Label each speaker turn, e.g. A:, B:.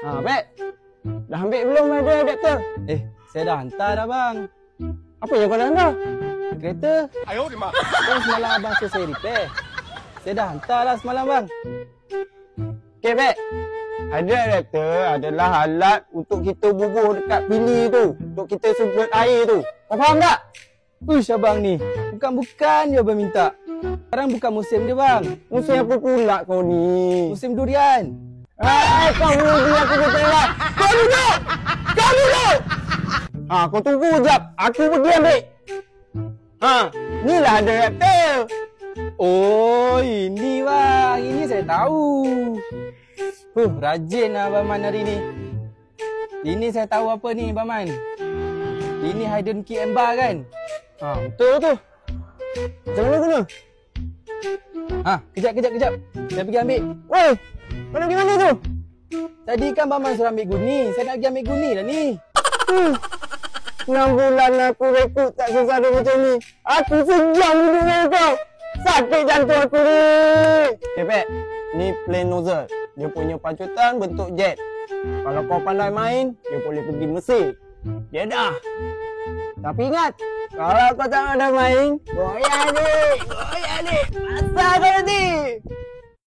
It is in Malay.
A: Pek. Dah ambil belum ada adapter?
B: Saya dah hantar dah bang.
A: Apa yang kau dah hantar?
B: Kereta. Kan semalam abang suruh saya repair. Saya dah hantar lah semalam bang.
A: Okey, Pek. Ada adapter adalah alat untuk kita bubuh dekat pili tu. Untuk kita sedut air tu. Kau faham tak?
B: Uish abang ni. Bukan-bukan je abang minta. Sekarang bukan musim dia bang.
A: Musim apa pula kau ni?
B: Musim durian.
A: Kau ni aku betul lah. Kau duduk! Kau duduk! Kau tunggu sekejap. Aku pergi ambil. Inilah ada adapter.
B: Oh, ini bang. Ini saya tahu. Rajin lah Abang Man hari ni. Ini saya tahu apa ni Abang Man. Ini hidden key and bar kan?
A: Betul tu. Macam mana guna?
B: Kejap. Saya pergi ambil.
A: Weh, kau nak pergi mana tu?
B: Tadi kan Abang Man suruh ambil guni. Saya nak pergi ambil guni lah ni.
A: 6 bulan aku rekrut tak sengsara macam ni. Aku sejam hidup dengan kau. Sakit jantung aku ni. Okay, Pek. Ni plain nozzle. Dia punya pancutan bentuk jet. Kalau kau pandai main, dia boleh pergi Mesir. Dia dah. Tapi ingat, kalau kau tak pandai main, goyah adik. Pasal kau nanti.